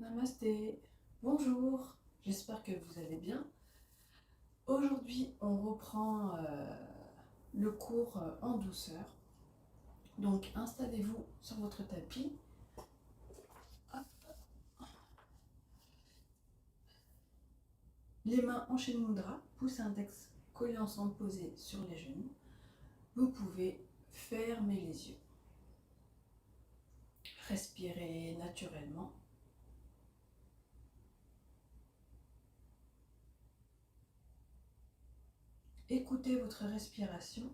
Namasté, bonjour, j'espère que vous allez bien. Aujourd'hui, on reprend le cours en douceur. Donc, installez-vous sur votre tapis. Hop. Les mains en chaîne mudra, pouce index collés ensemble posés sur les genoux. Vous pouvez fermer les yeux. Respirez naturellement. Écoutez votre respiration.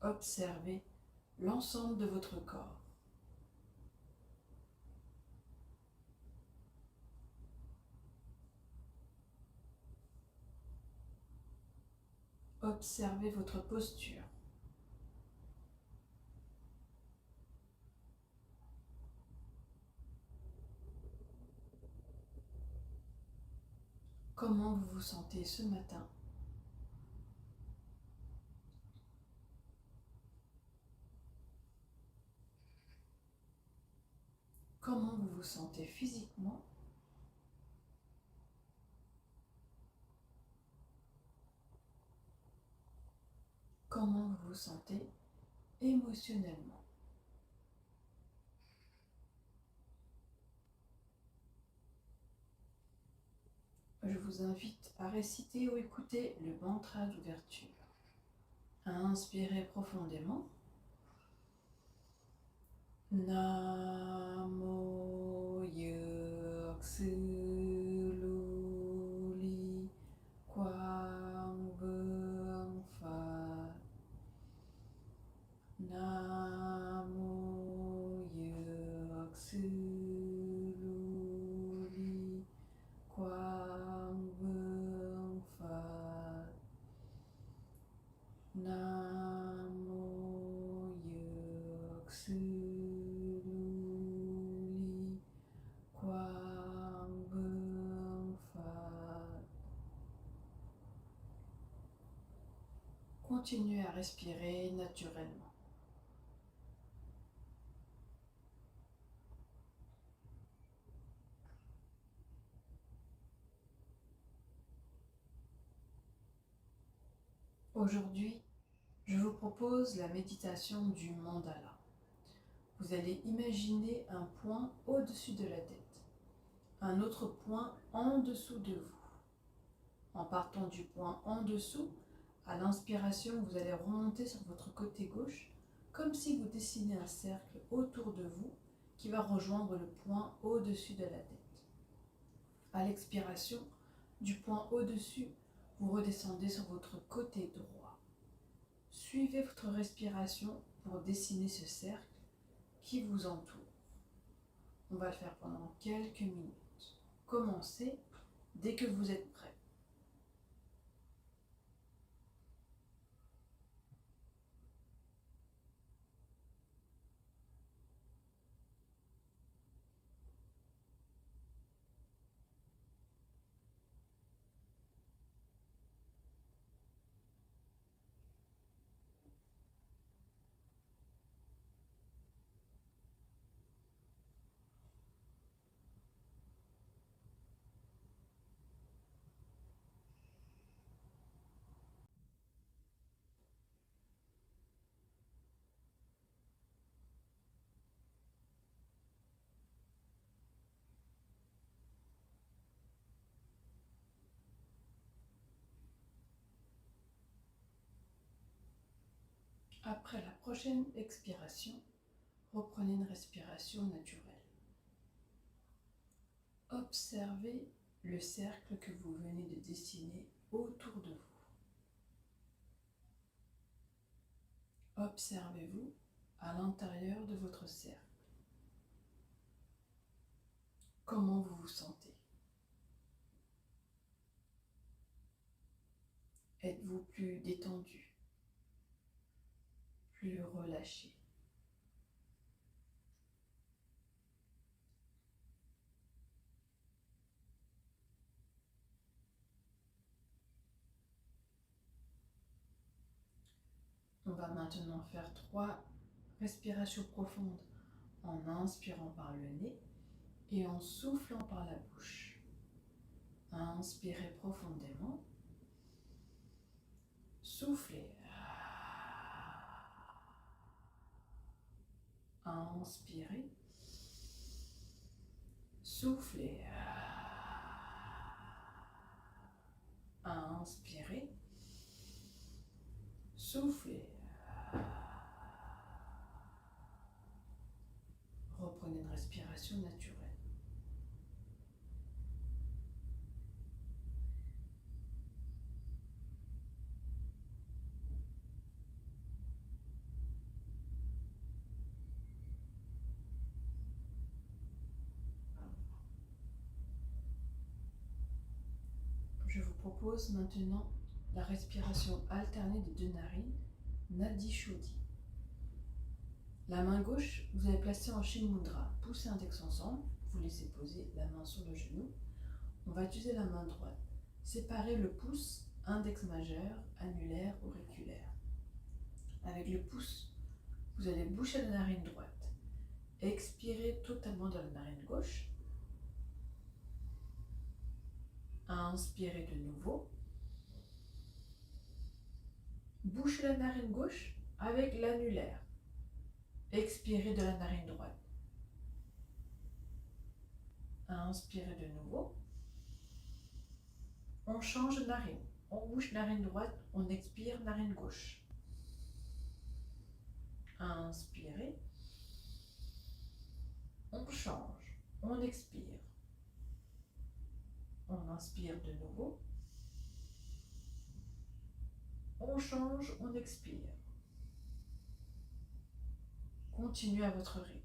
Observez l'ensemble de votre corps. Observez votre posture. Comment vous vous sentez ce matin? Comment vous vous sentez physiquement? Comment vous vous sentez émotionnellement? Je vous invite à réciter ou écouter le mantra d'ouverture. Inspirez profondément. Namo Yogsululi Quang Vương Phật. Namo Yogsululi Quang Vương Phật. Namo Yogsululi Quang Vương Phật. Continuez à respirer naturellement. Aujourd'hui, je vous propose la méditation du mandala. Vous allez imaginer un point au-dessus de la tête, un autre point en dessous de vous. En partant du point en dessous, à l'inspiration, vous allez remonter sur votre côté gauche, comme si vous dessinez un cercle autour de vous qui va rejoindre le point au-dessus de la tête. À l'expiration, du point au-dessus, vous redescendez sur votre côté droit. Suivez votre respiration pour dessiner ce cercle qui vous entoure. On va le faire pendant quelques minutes. Commencez dès que vous êtes prêt. Après la prochaine expiration, reprenez une respiration naturelle. Observez le cercle que vous venez de dessiner autour de vous. Observez-vous à l'intérieur de votre cercle. Comment vous vous sentez? Êtes-vous plus détendu, plus relâché? On On va maintenant faire 3 respirations profondes en inspirant par le nez et en soufflant par la bouche. Inspirez profondément. Soufflez. Inspirez. Soufflez. Inspirez. Soufflez. Reprenez une respiration naturelle. Je vous propose maintenant la respiration alternée des 2 narines, Nadi Shuddhi. La main gauche, vous allez placer en Shin Mudra. Poussez l'index ensemble, vous laissez poser la main sur le genou. On va utiliser la main droite. Séparez le pouce, index majeur, annulaire, auriculaire. Avec le pouce, vous allez boucher la narine droite. Expirez totalement dans la narine gauche. Inspirez de nouveau. Bouchez la narine gauche avec l'annulaire. Expirez de la narine droite. Inspirez de nouveau. On change de narine. On bouche narine droite, on expire narine gauche. Inspirez. On change. On expire. On inspire de nouveau. On change, on expire. Continuez à votre rythme.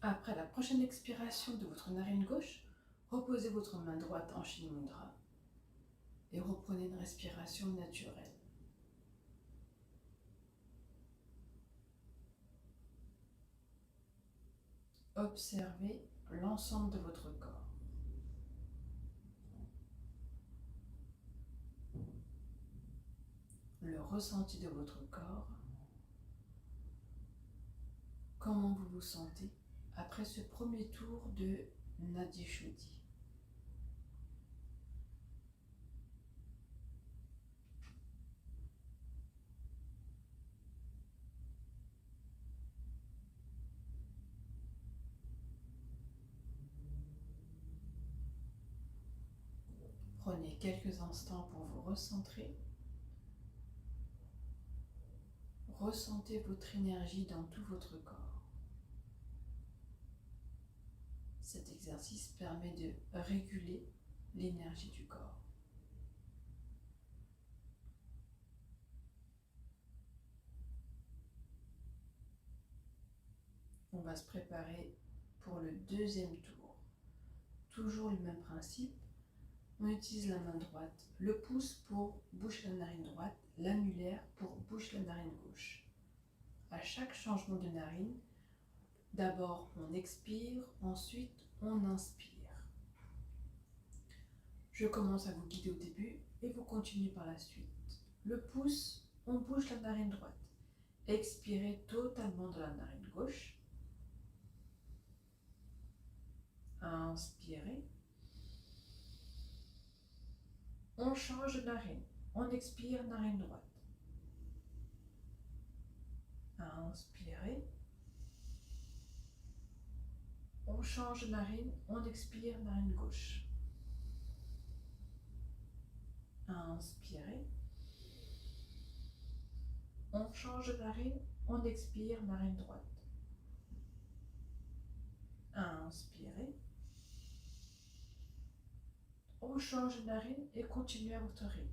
Après la prochaine expiration de votre narine gauche, reposez votre main droite en Shin Mudra et reprenez une respiration naturelle. Observez l'ensemble de votre corps. Le ressenti de votre corps. Comment vous vous sentez après ce premier tour de Nadi Shuddhi. Prenez quelques instants pour vous recentrer. Ressentez votre énergie dans tout votre corps. Cet exercice permet de réguler l'énergie du corps. On va se préparer pour le deuxième tour. Toujours le même principe. On utilise la main droite, le pouce pour boucher la narine droite, l'annulaire pour boucher la narine gauche. À chaque changement de narine, d'abord on expire, ensuite on inspire. Je commence à vous guider au début et vous continuez par la suite. Le pouce, on bouge la narine droite. Expirez totalement de la narine gauche. Inspirez. On change de narine. On expire, narine droite. Inspirez. On change de narine. On expire, narine gauche. Inspirez. On change de narine. On expire, narine droite. Inspirez. On change de narine et continuez à votre rythme.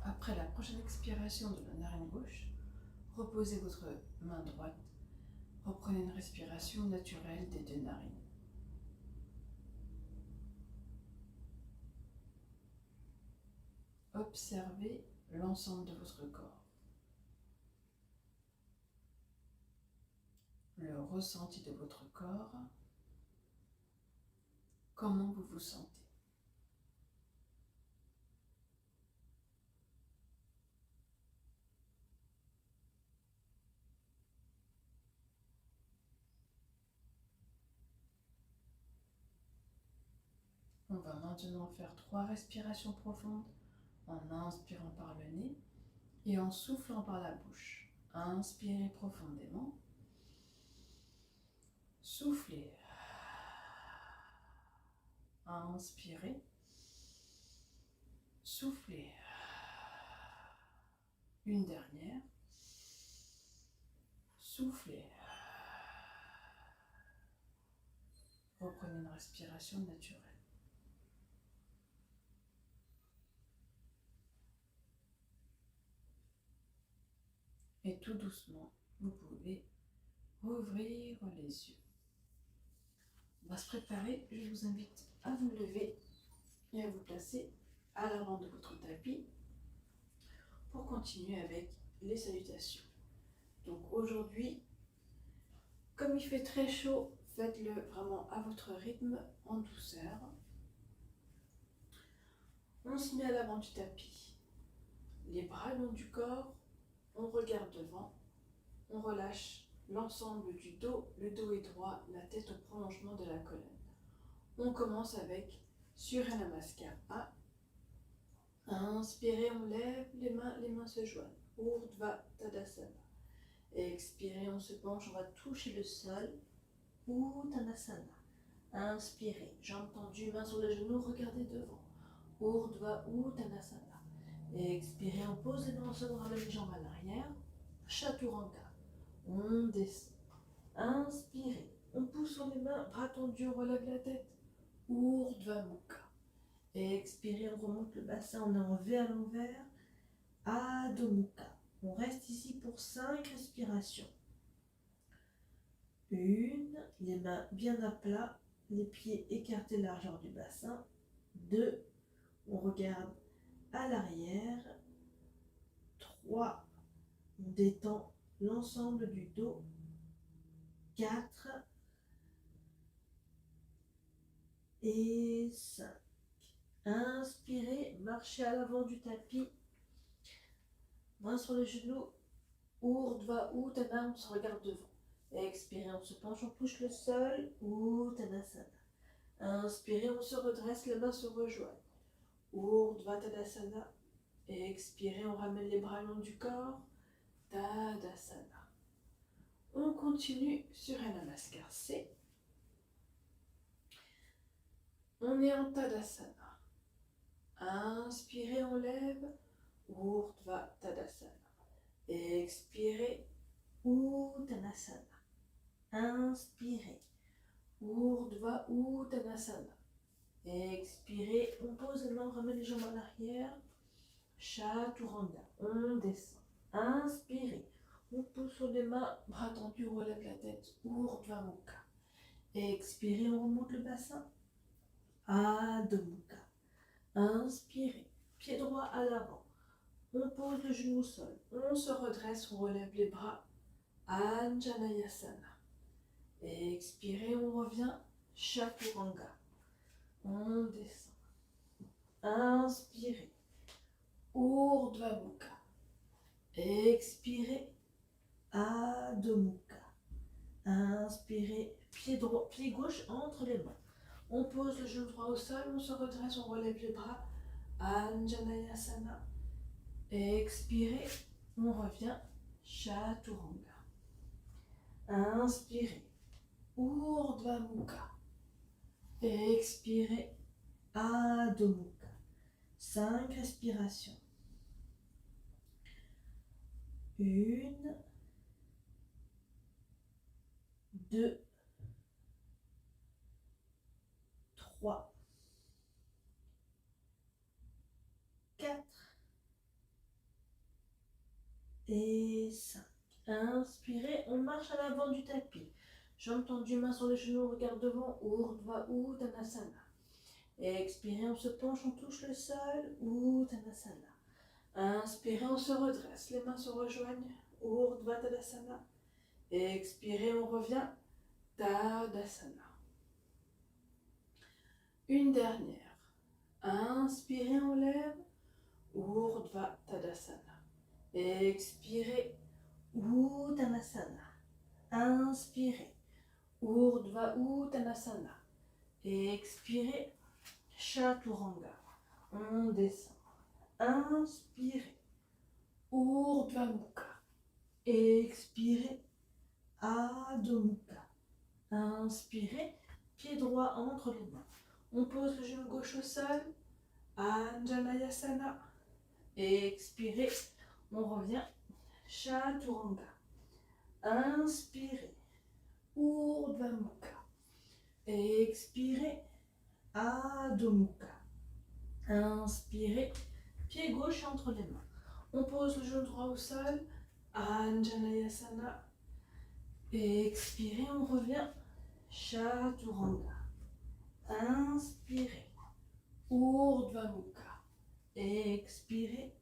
Après la prochaine expiration de la narine gauche, reposez votre main droite. Reprenez une respiration naturelle des deux narines. Observez l'ensemble de votre corps. Le ressenti de votre corps. Comment vous vous sentez? On va maintenant faire 3 respirations profondes en inspirant par le nez et en soufflant par la bouche. Inspirez profondément. Soufflez. Inspirez. Soufflez. Une dernière. Soufflez. Reprenez une respiration naturelle. Et tout doucement, vous pouvez ouvrir les yeux. On va se préparer. Je vous invite à vous lever et à vous placer à l'avant de votre tapis pour continuer avec les salutations. Donc aujourd'hui, comme il fait très chaud, faites-le vraiment à votre rythme, en douceur. On se met à l'avant du tapis, les bras le long du corps, on regarde devant, on relâche l'ensemble du dos, le dos est droit, la tête au prolongement de la colonne. On commence avec Surya Namaskar. Inspirez, on lève les mains se joignent. Urdhva Tadasana. Expirez, on se penche, on va toucher le sol. Uttanasana. Inspirez, jambes tendues, mains sur les genoux, regardez devant. Urdhva Uttanasana. Et expirez, on pose les mains au sol, on ramène les jambes à l'arrière. Chaturanga. On descend. Inspirez, on pousse sur les mains, bras tendus, on relève la tête. Urdhva Mukha. Et expirez, on remonte le bassin, on est en V à l'envers. Adho Mukha. On reste ici pour 5 respirations. 1, les mains bien à plat, les pieds écartés largeur du bassin. 2, on regarde à l'arrière. 3, on détend l'ensemble du dos. 4 et 5. Inspirez, marchez à l'avant du tapis. Mains sur les genoux. Urdhva Uttanasana, on se regarde devant. Expirez, on se penche, on touche le sol. Uttanasana. Inspirez, on se redresse, les mains se rejoignent. Urdhva Tadasana. Et expirez, on ramène les bras le long du corps. Tadasana. On continue sur un Namaskar C. On est en Tadasana. Inspirez, on lève. Urdhva Tadasana. Expirez. Uttanasana. Inspirez. Urdhva Uttanasana. Expirez. On pose les mains, on ramène les jambes en arrière. Chaturanga. On descend. Inspirez. On pousse sur les mains, bras tendus, on relève la tête. Urdhva Mukha. Expirez, on remonte le bassin. Adho Mukha. Inspirez. Pied droit à l'avant. On pose le genou au sol. On se redresse, on relève les bras. Anjaneyasana. Expirez, on revient. Chaturanga. On descend. Inspirez. Urdhva Mukha. Expirez. Adho Mukha. Inspirez. Pied droit, pied gauche entre les mains. On pose le genou droit au sol, on se redresse, on relève les bras. Anjaneyasana. Expirez. On revient. Chaturanga. Inspirez. Urdhva Mukha. Expirez. Adho Mukha. 5 respirations. 1, 2, 3, 4 et 5. Inspirez, on marche à l'avant du tapis. Jambes tendues, mains sur les genoux, regard devant. Urdhva Uttanasana. Expirez, on se penche, on touche le sol. Uttanasana. Inspirez, on se redresse, les mains se rejoignent. Urdhva Tadasana. Expirez, on revient. Tadasana. Une dernière. Inspirez, on lève. Urdhva Tadasana. Expirez. Uttanasana. Inspirez. Urdhva Uttanasana. Expirez. Chaturanga. On descend. Inspirez. Urdhva Mukha. Expirez. Adho Mukha. Inspirez. Pied droit entre les mains. On pose le genou gauche au sol. Anjaneyasana. Expirez. On revient. Chaturanga. Inspirez. Urdhva Mukha. Expirez. Adho Mukha. Inspirez. Pied gauche entre les mains. On pose le genou droit au sol. Anjaneyasana. Expirez, on revient. Chaturanga. Inspirez. Urdhva Mukha. Expirez.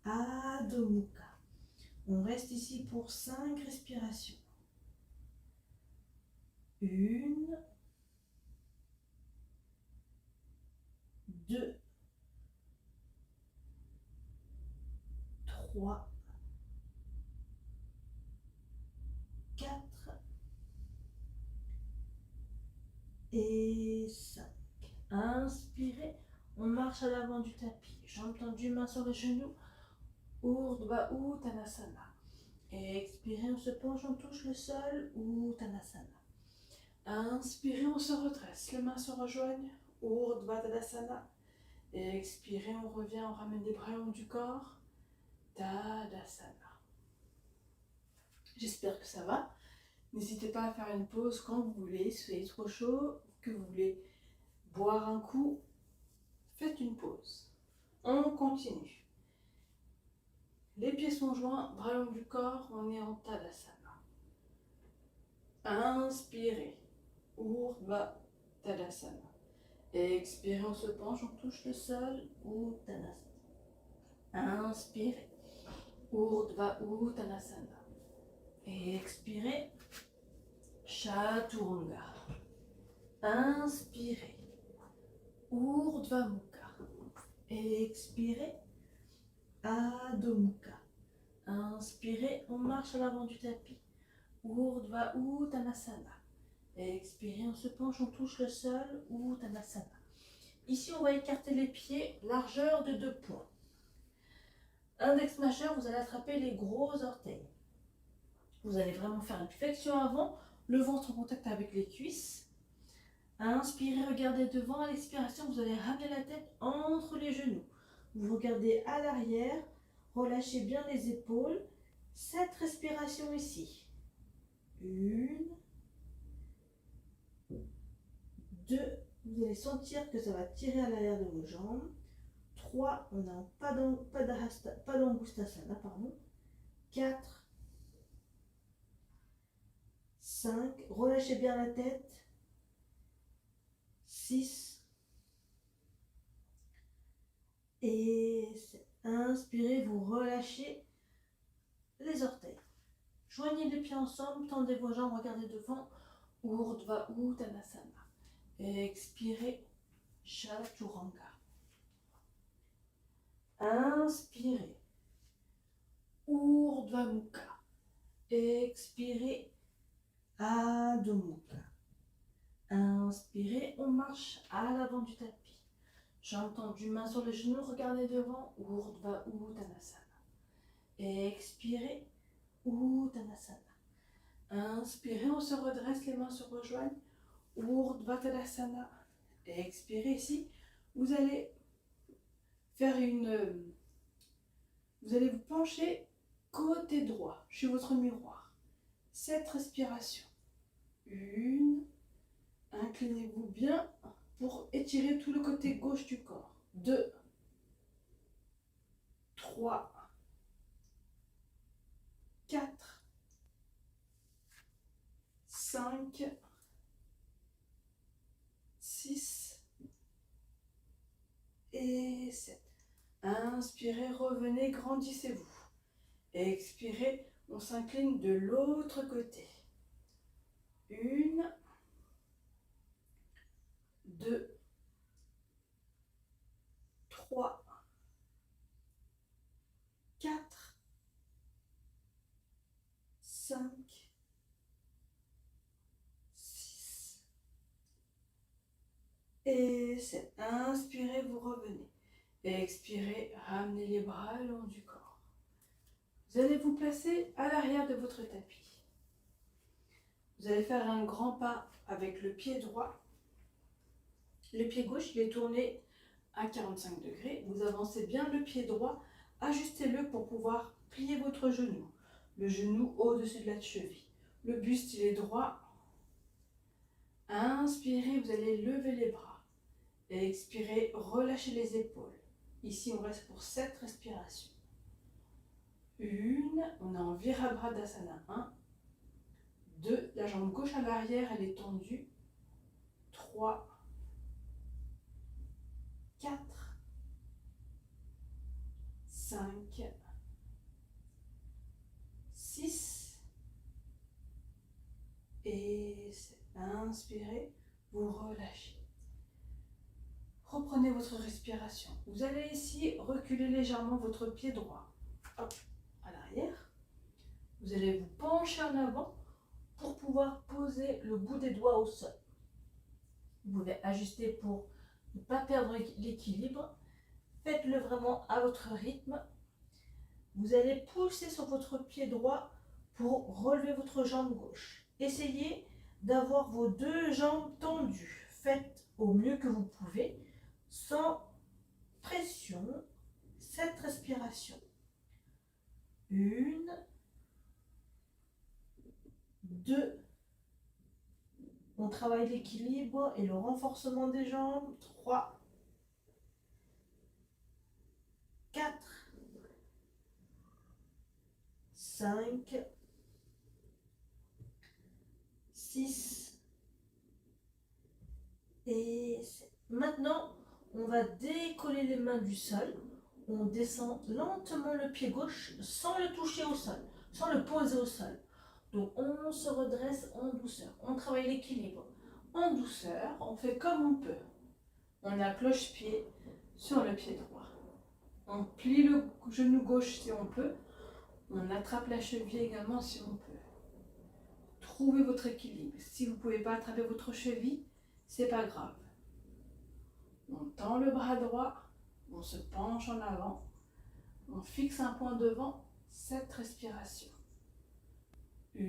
Adho Mukha. On reste ici pour 5 respirations. 1, 2, 3, 4 et 5. Inspirez, on marche à l'avant du tapis. Jambes tendues, mains sur les genoux. Urdhva Uttanasana. Expirez, on se penche, on touche le sol. Uttanasana. Inspirez, on se redresse, les mains se rejoignent. Urdhva Tadasana. Et expirez, on revient, on ramène les bras le long du corps. Tadasana. J'espère que ça va. N'hésitez pas à faire une pause quand vous voulez. Si vous avez trop chaud, que vous voulez boire un coup, faites une pause. On continue. Les pieds sont joints, bras le long du corps, on est en Tadasana. Inspirez. Urdhva Tadasana. Expirez, on se penche, on touche le sol. Uttanasana. Inspirez. Urdhva Uttanasana. Et expirez. Chaturanga. Inspirez. Urdhva Mukha. Et expirez. Adho Mukha. Inspirez, on marche à l'avant du tapis. Urdhva Uttanasana. Et expirez, on se penche, on touche le sol. Uttanasana. Ici, on va écarter les pieds, largeur de 2 points. Index majeur, vous allez attraper les gros orteils. Vous allez vraiment faire une flexion avant, le ventre en contact avec les cuisses. Inspirez, regardez devant. À l'expiration, vous allez ramener la tête entre les genoux. Vous regardez à l'arrière, relâchez bien les épaules. 7 respirations ici. 1, 2, vous allez sentir que ça va tirer à l'arrière de vos jambes. 3, on a pas d'angustasana, pardon. 4, 5, relâchez bien la tête. 6 et 7. Inspirez, vous relâchez les orteils. Joignez les pieds ensemble, tendez vos jambes, regardez devant. Urdhva Uttanasana. Expirez, Chaturanga. Inspirez, Urdhva Mukha. Expirez, Adho Mukha. Inspirez, on marche à l'avant du tapis. Jambes tendues, mains sur les genoux, regardez devant. Urdhva Uttanasana. Expirez, Uttanasana. Inspirez, on se redresse, les mains se rejoignent. Urdhva Tadasana. Expirez ici. Vous allez faire vous allez vous pencher côté droit, chez votre miroir. 7 respirations. 1. Inclinez-vous bien pour étirer tout le côté gauche du corps. 2. 3. 4. 5. 6 et 7. Inspirez, revenez, grandissez-vous. Expirez, on s'incline de l'autre côté. 1, 2, 3, 4, 5, 6 et 7. Inspirez, vous revenez. Expirez, ramenez les bras le long du corps. Vous allez vous placer à l'arrière de votre tapis. Vous allez faire un grand pas avec le pied droit. Le pied gauche, il est tourné à 45 degrés. Vous avancez bien le pied droit. Ajustez-le pour pouvoir plier votre genou. Le genou au-dessus de la cheville. Le buste, il est droit. Inspirez, vous allez lever les bras. Et expirez, relâchez les épaules. Ici, on reste pour 7 respirations. 1, on est en Virabhadasana 1. 2, la jambe gauche à l'arrière, elle est tendue. 3, 4, 5, 6 et 7. Inspirez, vous relâchez. Reprenez votre respiration. Vous allez ici reculer légèrement votre pied droit. Hop, à l'arrière. Vous allez vous pencher en avant pour pouvoir poser le bout des doigts au sol. Vous pouvez ajuster pour ne pas perdre l'équilibre. Faites-le vraiment à votre rythme. Vous allez pousser sur votre pied droit pour relever votre jambe gauche. Essayez d'avoir vos deux jambes tendues. Faites au mieux que vous pouvez, sans pression, cette respiration. 1, 2. On travaille l'équilibre et le renforcement des jambes. 3, 4, 5, 6 et 7. Maintenant, on va décoller les mains du sol. On descend lentement le pied gauche sans le toucher au sol, sans le poser au sol. Donc on se redresse en douceur. On travaille l'équilibre en douceur. On fait comme on peut. On a cloche-pied sur le pied droit. On plie le genou gauche si on peut. On attrape la cheville également si on peut. Trouvez votre équilibre. Si vous ne pouvez pas attraper votre cheville, c'est pas grave. On tend le bras droit, on se penche en avant, on fixe un point devant, cette respiration. 1,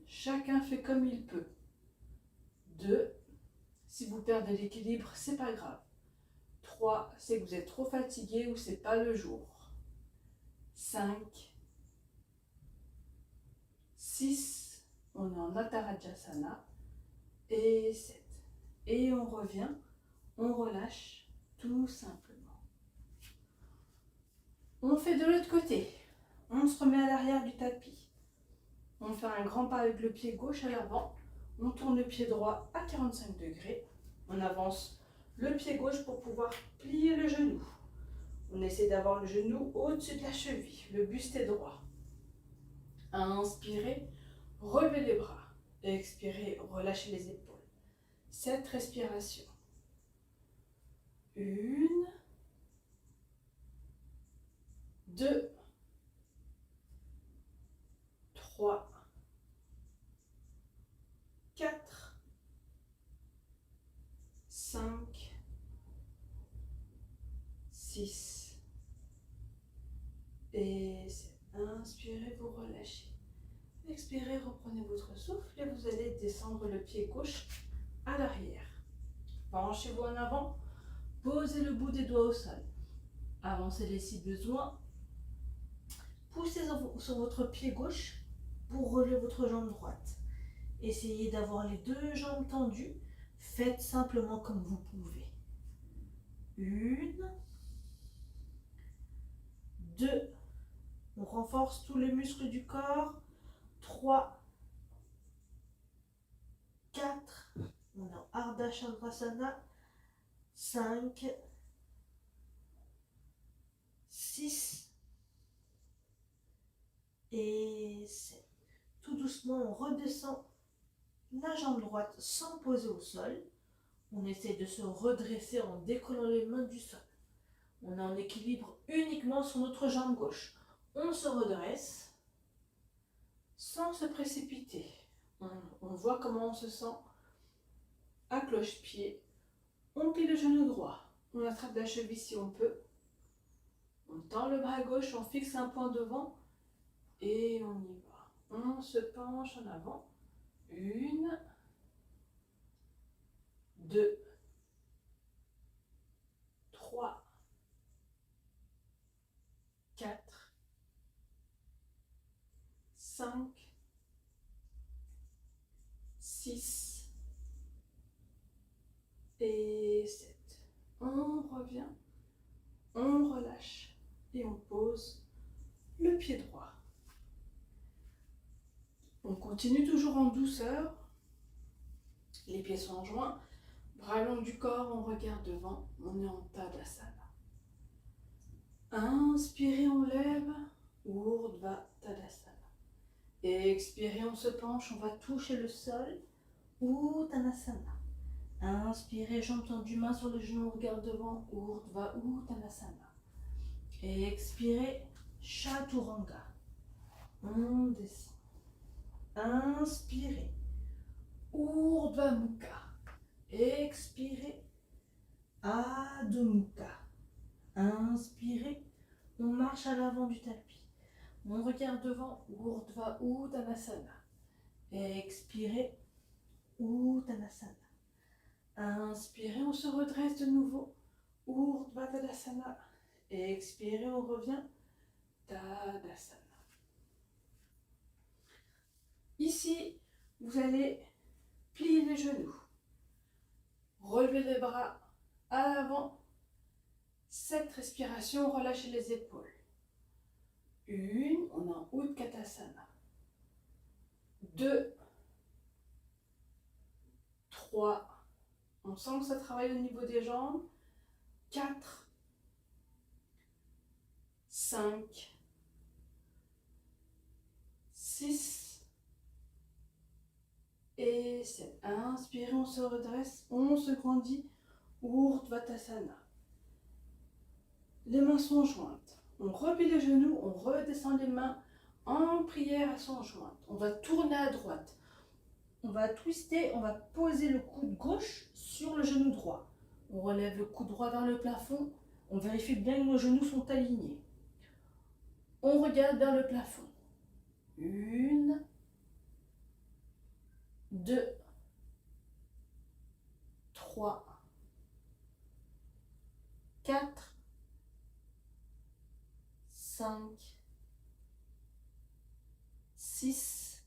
chacun fait comme il peut. 2, si vous perdez l'équilibre, c'est pas grave. 3, c'est que vous êtes trop fatigué ou c'est pas le jour. 5, 6, on est en Attarajasana. Et 7. Et on revient, on relâche tout simplement. On fait de l'autre côté. On se remet à l'arrière du tapis. On fait un grand pas avec le pied gauche à l'avant. On tourne le pied droit à 45 degrés. On avance le pied gauche pour pouvoir plier le genou. On essaie d'avoir le genou au-dessus de la cheville. Le buste est droit. Inspirez, relevez les bras. Expirez, relâchez les épaules. Cette respiration. 1, 2, 3, 4, 5, 6 et 7. Inspirez, vous relâchez. Expirez, reprenez votre souffle et vous allez descendre le pied gauche à l'arrière. Penchez-vous en avant, posez le bout des doigts au sol. Avancez-les si besoin. Poussez sur votre pied gauche pour relever votre jambe droite. Essayez d'avoir les deux jambes tendues. Faites simplement comme vous pouvez. 1, 2, on renforce tous les muscles du corps. 3, 4, on est en Ardha Chandrasana. 5, 6 et 7. Tout doucement, on redescend la jambe droite sans poser au sol. On essaie de se redresser en décollant les mains du sol. On est en équilibre uniquement sur notre jambe gauche. On se redresse sans se précipiter. On voit comment on se sent à cloche-pied. On plie le genou droit. On attrape la cheville si on peut. On tend le bras gauche, on fixe un point devant et on y va. On se penche en avant. 1, 2, 3, 4, 5, 6 et 7. On revient, on relâche et on pose le pied droit. On continue toujours en douceur. Les pieds sont joints, bras longs du corps, on regarde devant, on est en Tadasana. Inspirez, on lève, Urdhva Tadasana. Expirez, on se penche, on va toucher le sol, Uttanasana. Inspirez, jambes tendues, main sur le genou, regarde devant, Urdhva Uttanasana. Expirez, Chaturanga. On descend. Inspirez, Urdhva Mukha. Expirez, Adho Mukha. Inspirez, on marche à l'avant du tapis. On regarde devant, Urdhva Uttanasana. Expirez, Uttanasana. Inspirez, on se redresse de nouveau. Urdhva Tadasana. Et expirez, on revient. Tadasana. Ici, vous allez plier les genoux. Relevez les bras à l'avant. 7 respirations, relâchez les épaules. 1, on est en Utkatasana. 2, 3, on sent que ça travaille au niveau des jambes. 4, 5, 6 et 7. Inspirez, on se redresse, on se grandit. Urdhvatasana. Les mains sont jointes. On replie les genoux, on redescend les mains en prière, elles sont jointes. On va tourner à droite. On va twister, on va poser le coude gauche sur le genou droit. On relève le coude droit vers le plafond. On vérifie bien que nos genoux sont alignés. On regarde vers le plafond. 1, 2, 3, 4, 5, 6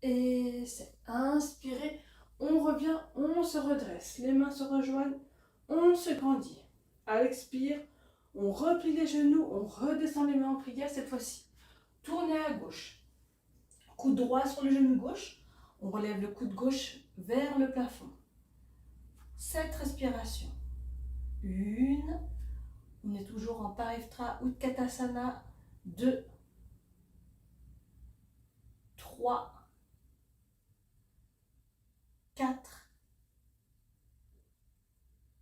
et 7. Inspirez, on revient, on se redresse. Les mains se rejoignent, on se grandit. À l'expire, on replie les genoux, on redescend les mains en prière cette fois-ci. Tournez à gauche. Coude droit sur le genou gauche. On relève le coude gauche vers le plafond. 7 respirations. 1. On est toujours en Parivtra Utkatasana. 2. 3. 4.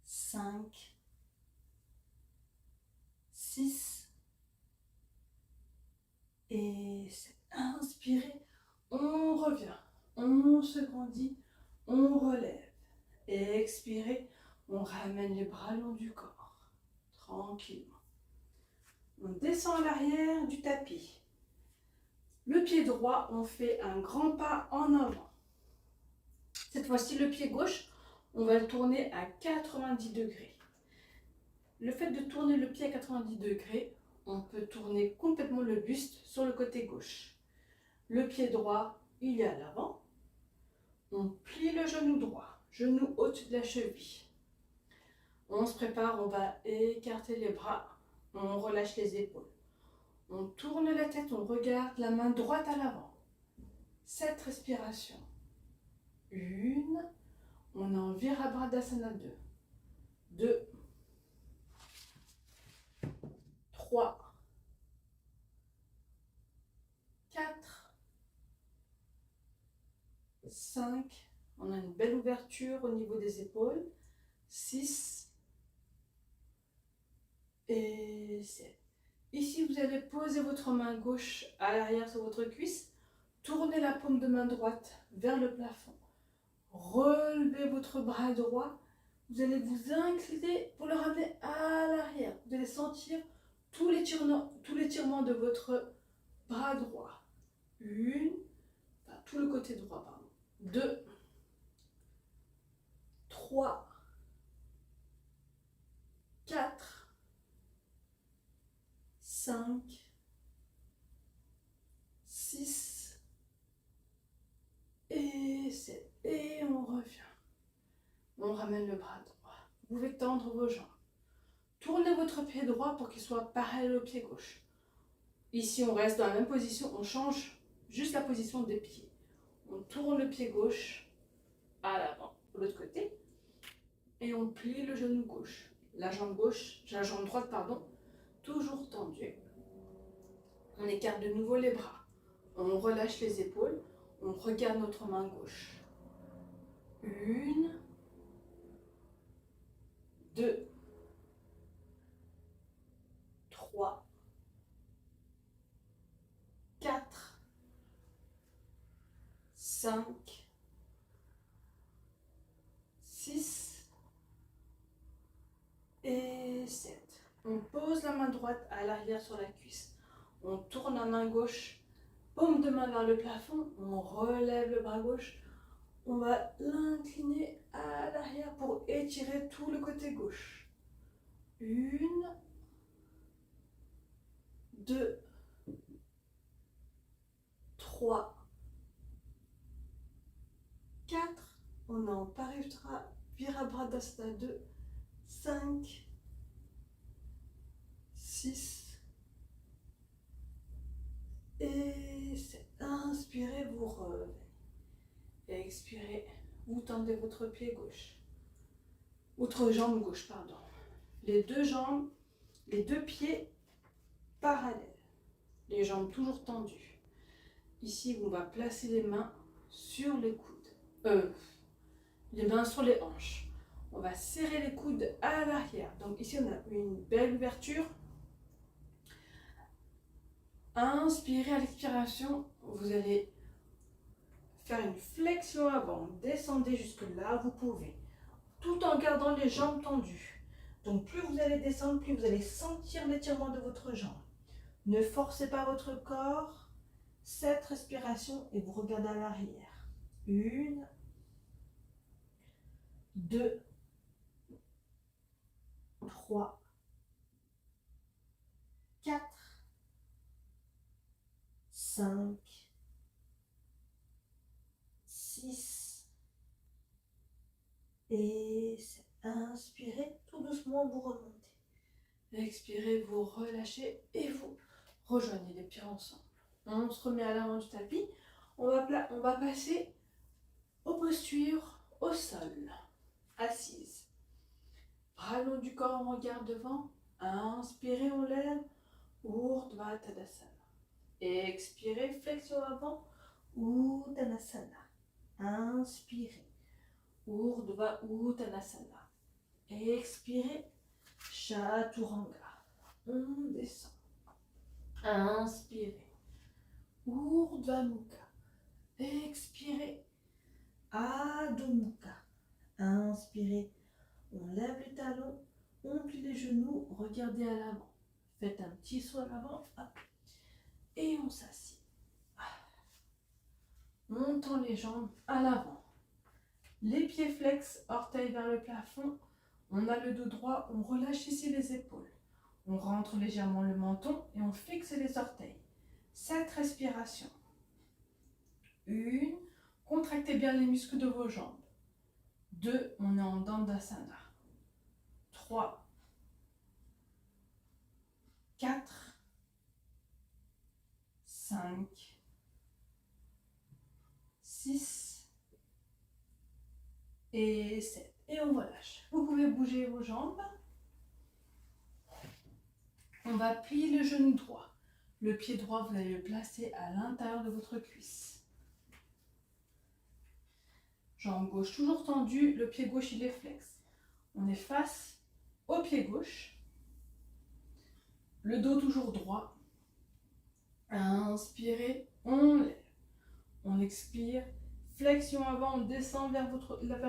5. 6. Et 7. Inspirez. On revient. On se grandit. On relève. Et expirez. On ramène les bras le long du corps. Tranquillement. On descend à l'arrière du tapis. Le pied droit, on fait un grand pas en avant. Cette fois-ci, le pied gauche, on va le tourner à 90 degrés. Le fait de tourner le pied à 90 degrés, on peut tourner complètement le buste sur le côté gauche. Le pied droit, il est à l'avant. On plie le genou droit, genou au-dessus de la cheville. On se prépare, on va écarter les bras, on relâche les épaules. On tourne la tête, on regarde la main droite à l'avant. 7 respirations. 1, on est en Virabhadrasana 2. 2, 3, 4, 5, on a une belle ouverture au niveau des épaules. 6 et 7. Ici, vous allez poser votre main gauche à l'arrière sur votre cuisse. Tournez la paume de main droite vers le plafond. Relevez votre bras droit. Vous allez vous incliner pour le ramener à l'arrière. Vous allez sentir tout l'étirement de votre bras droit. Tout le côté droit, pardon. 2, 3, 4, 5, 6 et 7. Et on revient. On ramène le bras droit. Vous pouvez tendre vos jambes. Tournez votre pied droit pour qu'il soit parallèle au pied gauche. Ici, on reste dans la même position. On change juste la position des pieds. On tourne le pied gauche à l'avant, de l'autre côté. Et on plie le genou gauche. La jambe droite, toujours tendue. On écarte de nouveau les bras. On relâche les épaules. On regarde notre main gauche. 1, 2, 3, 4, 5, 6 et 7. On pose la main droite à l'arrière sur la cuisse. On tourne la main gauche, paume de main vers le plafond. On relève le bras gauche. On va l'incliner à l'arrière pour étirer tout le côté gauche. 1, 2, 3, 4. On en Parivra Virabhadasana 2, 5, 6 et 7. Inspirez, vous revenez. Expirez, vous tendez votre pied gauche. Votre jambe gauche, pardon. Les deux jambes, les deux pieds parallèles. Les jambes toujours tendues. Ici, on va placer les mains sur les coudes. Les mains sur les hanches. On va serrer les coudes à l'arrière. Donc ici, on a une belle ouverture. Inspirez à l'expiration. Vous allez faire une flexion avant. Descendez jusque là, vous pouvez. Tout en gardant les jambes tendues. Donc plus vous allez descendre, plus vous allez sentir l'étirement de votre jambe. Ne forcez pas votre corps. 7 respirations et vous regardez à l'arrière. 1, 2, 3, 4, 5, 6 et 7. Inspirez, tout doucement vous remontez. Expirez, vous relâchez et vous rejoignez les pieds ensemble. On se remet à l'avant du tapis. On va passer aux postures au sol. Assise. Bras long du corps, on regarde devant. Inspirez, on lève. Urdhva Tadasana. Expirez, flexion avant. Uttanasana. Inspirez. Urdhva Uttanasana. Expirez. Chaturanga. On descend. Inspirez. Urdhva Mukha. Expirez. Adho Mukha. Inspirez. On lève les talons. On plie les genoux. Regardez à l'avant. Faites un petit saut à l'avant. Et on s'assied. On tend les jambes à l'avant. Les pieds flex, orteils vers le plafond. On a le dos droit. On relâche ici les épaules. On rentre légèrement le menton et on fixe les orteils. 7 respirations. 1. Contractez bien les muscles de vos jambes. 2. On est en Dandasana. 3. 4. 5. 6. Et 7. Et on relâche. Vous pouvez bouger vos jambes. On va plier le genou droit. Le pied droit, vous allez le placer à l'intérieur de votre cuisse. Jambe gauche toujours tendue, le pied gauche il est flex. On est face au pied gauche. Le dos toujours droit. Inspirez, on lève. On expire. Flexion avant, on descend vers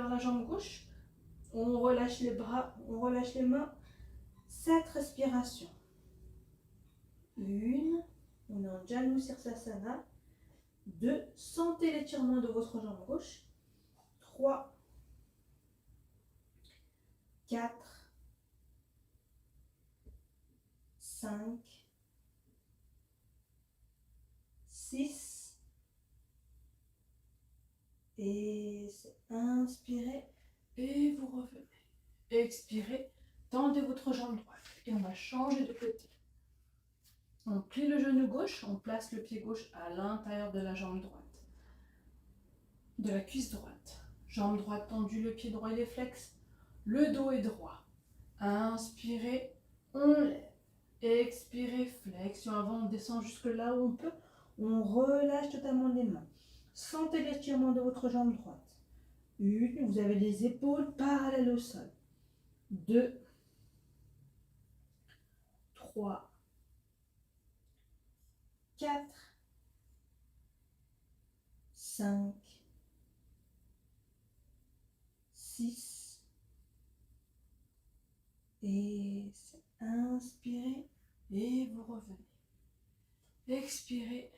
la jambe gauche. On relâche les bras, on relâche les mains. 7 respirations. 1, on est en Janu Sirsasana. 2, sentez l'étirement de votre jambe gauche. 3, 4, 5, 6 et 7. Inspirez et vous revenez. Expirez, tendez votre jambe droite et on va changer de côté. On plie le genou gauche, on place le pied gauche à l'intérieur de la jambe droite, de la cuisse droite. Jambe droite tendue, le pied droit il est flex, le dos est droit. Inspirez, on lève. Expirez, flexion avant, on descend jusque là où on peut. On relâche totalement les mains. Sentez l'étirement de votre jambe droite. 1, vous avez les épaules parallèles au sol. 2, 3, 4, 5, 6 et 7. Inspirez et vous revenez. Expirez,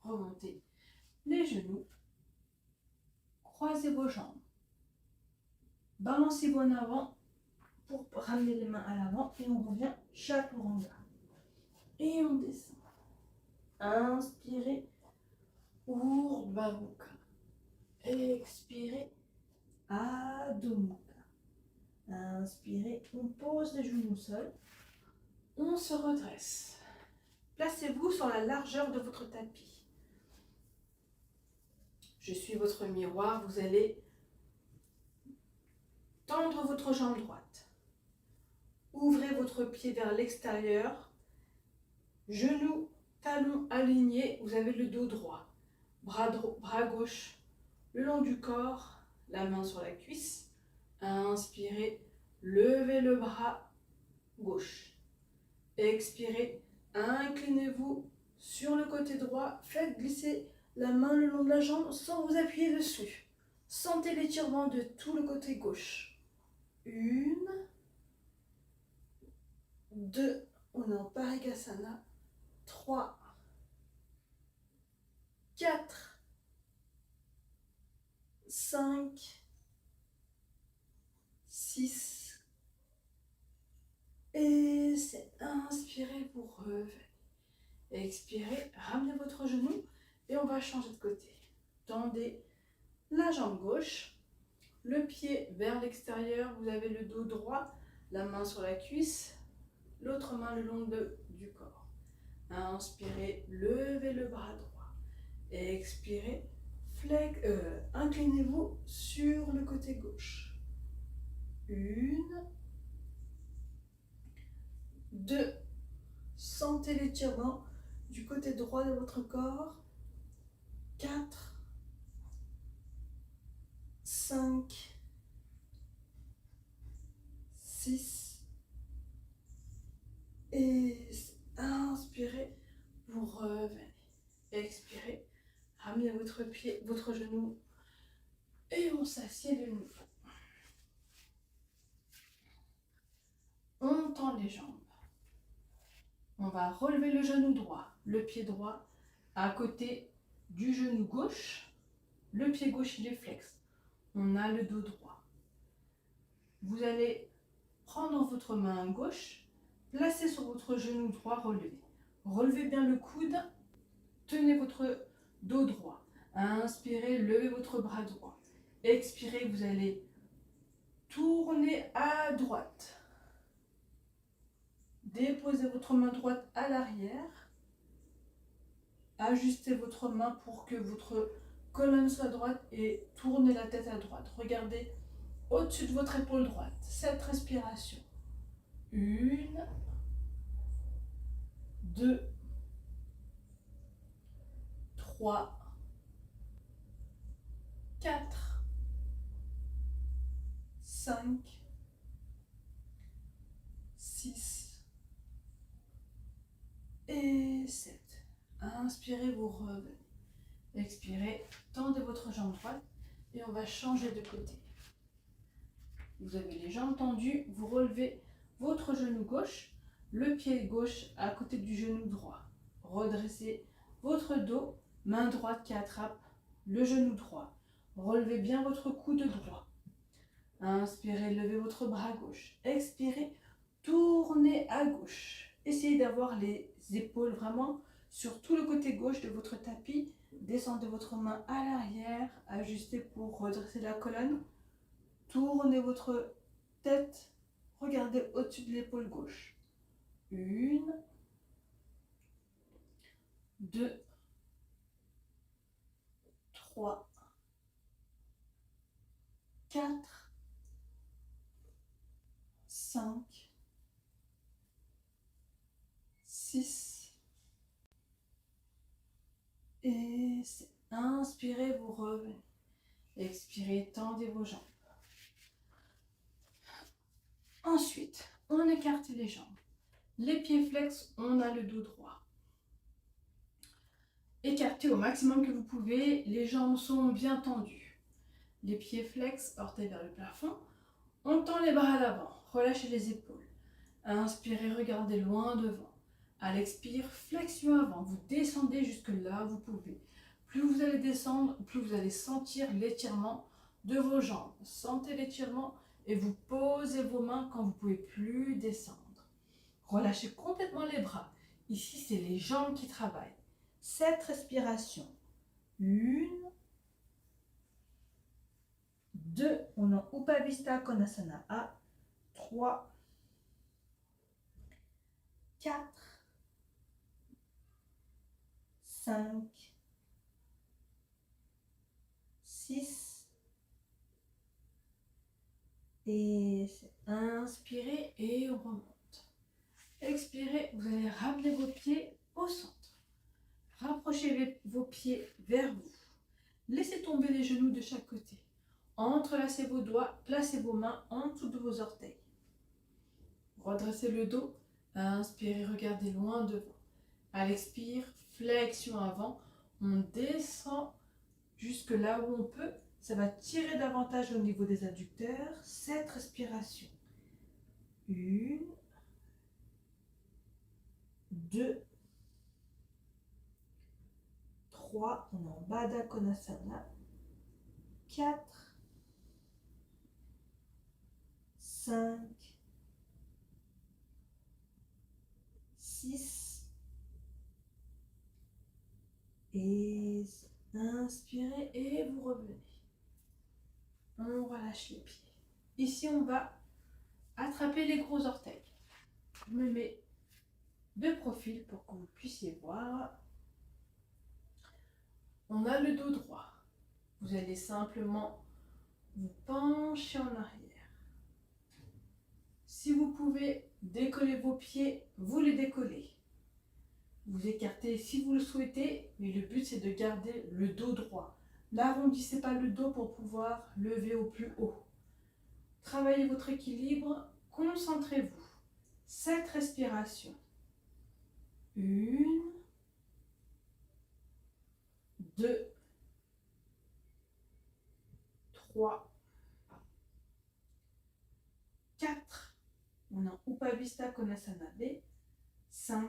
remontez les genoux. croisez vos jambes. Balancez-vous en avant pour ramener les mains à l'avant et on revient chaturanga. Et on descend. Inspirez, Urdhva Mukha. Expirez, Adho Mukha. Inspirez, on pose les genoux au sol. On se redresse. Placez-vous sur la largeur de votre tapis. Je suis votre miroir, vous allez tendre votre jambe droite. Ouvrez votre pied vers l'extérieur. Genoux, talons alignés, vous avez le dos droit. Bras gauche le long du corps, la main sur la cuisse. Inspirez, levez le bras gauche. Expirez, inclinez-vous sur le côté droit. Faites glisser la main le long de la jambe sans vous appuyer dessus. Sentez l'étirement de tout le côté gauche. 1, 2, on est en Parigasana. 3, 4, 5, 6 et 7. Inspirez, vous revenez. Expirez, ramenez votre genou et on va changer de côté. Tendez la jambe gauche, le pied vers l'extérieur, vous avez le dos droit, la main sur la cuisse, l'autre main le long du corps. Inspirez, levez le bras droit. Expirez, inclinez-vous sur le côté gauche. 1, 2, sentez l'étirement du côté droit de votre corps. 4, 5, 6 et inspirez, vous revenez. Expirez, ramenez votre pied, votre genou et on s'assied de nouveau. On tend les jambes. On va relever le genou droit, le pied droit à côté du genou gauche. Le pied gauche il est flex. On a le dos droit. Vous allez prendre votre main gauche, placer sur votre genou droit relevé. Relevez bien le coude, tenez votre dos droit. Inspirez, levez votre bras droit. Expirez, vous allez tourner à droite. Déposez votre main droite à l'arrière. Ajustez votre main pour que votre colonne soit droite et tournez la tête à droite. Regardez au-dessus de votre épaule droite. 7 respirations. 1, 2, 3, 4, 5, 6 et 7. Inspirez, vous revenez. Expirez, tendez votre jambe droite et on va changer de côté. Vous avez les jambes tendues, vous relevez votre genou gauche, le pied gauche à côté du genou droit. Redressez votre dos, main droite qui attrape le genou droit. Relevez bien votre coude droit. Inspirez, levez votre bras gauche. Expirez, tournez à gauche. Essayez d'avoir les épaules vraiment sur tout le côté gauche de votre tapis. Descendez votre main à l'arrière, ajustez pour redresser la colonne. Tournez votre tête, regardez au-dessus de l'épaule gauche. 1, 2, 3, 4, 5, 6 et 7. Inspirez, vous revenez. Expirez, tendez vos jambes. Ensuite, on écarte les jambes. Les pieds flex, on a le dos droit. Écartez au maximum que vous pouvez, les jambes sont bien tendues. Les pieds flex, orteils vers le plafond. On tend les bras à l'avant, relâchez les épaules. Inspirez, regardez loin devant. À l'expire, flexion avant, vous descendez jusque là où vous pouvez. Plus vous allez descendre, plus vous allez sentir l'étirement de vos jambes. Sentez l'étirement et vous posez vos mains quand vous ne pouvez plus descendre. Relâchez complètement les bras. Ici, c'est les jambes qui travaillent. 7 respirations. 1, 2, on en Upavista Konasana A. 3, 4, 5, 6 et 7. Inspirez et on remonte. Expirez, vous allez ramener vos pieds au centre. Rapprochez vos pieds vers vous. Laissez tomber les genoux de chaque côté. Entrelacez vos doigts, placez vos mains en dessous de vos orteils. Redressez le dos. Inspirez, regardez loin devant. À l'expire, flexion avant. On descend jusque là où on peut. Ça va tirer davantage au niveau des adducteurs. 7 respirations. 1, 2, 3, on est en Baddha Konasana. 4, 5, 6 et inspirez et vous revenez. On relâche les pieds. Ici, on va attraper les gros orteils. Je me mets de profil pour que vous puissiez voir. On a le dos droit. Vous allez simplement vous pencher en arrière. Si vous pouvez décoller vos pieds, vous les décollez. Vous écartez si vous le souhaitez, mais le but c'est de garder le dos droit. N'arrondissez pas le dos pour pouvoir lever au plus haut. Travaillez votre équilibre, concentrez-vous. 7 respirations. 1, 2, 3, 4. On est en Upavista Konasana B. 5,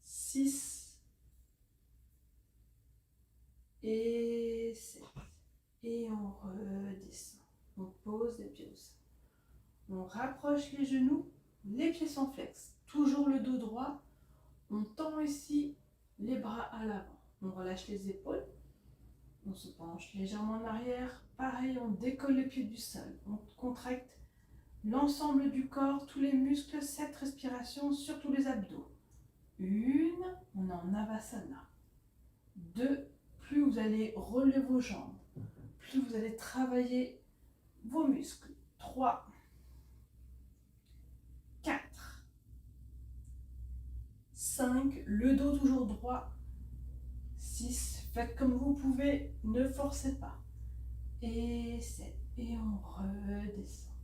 6 et 7. Et on redescend. On pose les pieds au sol. On rapproche les genoux, les pieds sont flex. Toujours le dos droit. On tend ici les bras à l'avant. On relâche les épaules. On se penche légèrement en arrière. Pareil, on décolle les pieds du sol. On contracte l'ensemble du corps, tous les muscles, 7 respirations, surtout les abdos. 1, on est en Navasana. 2, plus vous allez relever vos jambes, plus vous allez travailler vos muscles. 3, 4, 5, le dos toujours droit. 6, faites comme vous pouvez, ne forcez pas. Et 7, et on redescend.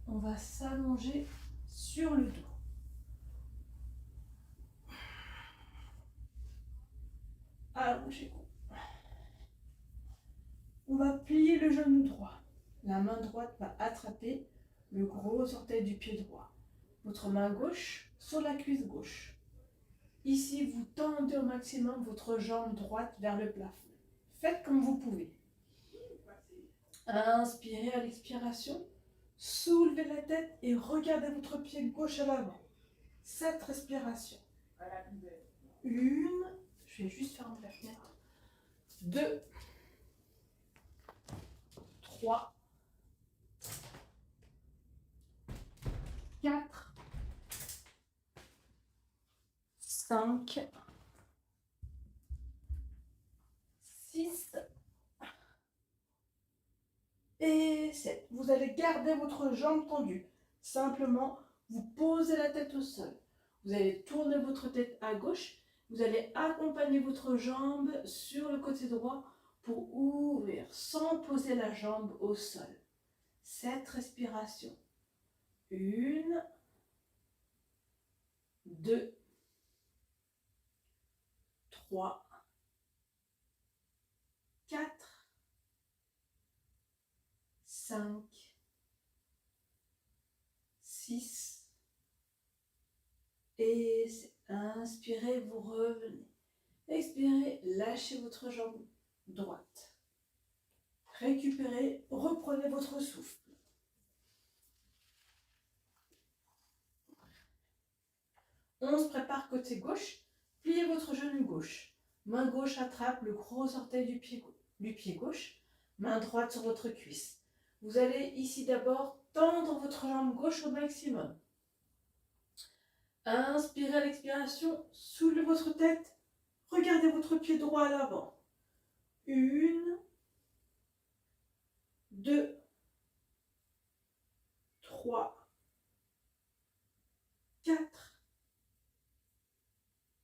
On va s'allonger sur le dos. Allongez-vous. On va plier le genou droit. La main droite va attraper le gros orteil du pied droit. Votre main gauche sur la cuisse gauche. Ici, vous tendez au maximum votre jambe droite vers le plafond. Faites comme vous pouvez. Inspirez à l'expiration. Soulevez la tête et regardez votre pied gauche à l'avant. 7 respirations. 1, je vais juste fermer la fenêtre. 2, 3, 4, 5, 6 et 7. Vous allez garder votre jambe tendue. Simplement, vous posez la tête au sol. Vous allez tourner votre tête à gauche. Vous allez accompagner votre jambe sur le côté droit pour ouvrir sans poser la jambe au sol. 7 respirations. 1, 2, 3, 4, 5, 6 et inspirez, vous revenez. Expirez, lâchez votre jambe droite. Récupérez, reprenez votre souffle. On se prépare côté gauche, pliez votre genou gauche. Main gauche attrape le gros orteil du pied gauche, main droite sur votre cuisse. Vous allez ici d'abord tendre votre jambe gauche au maximum. Inspirez à l'expiration, soulevez votre tête, regardez votre pied droit à l'avant. 1, 2, 3, 4,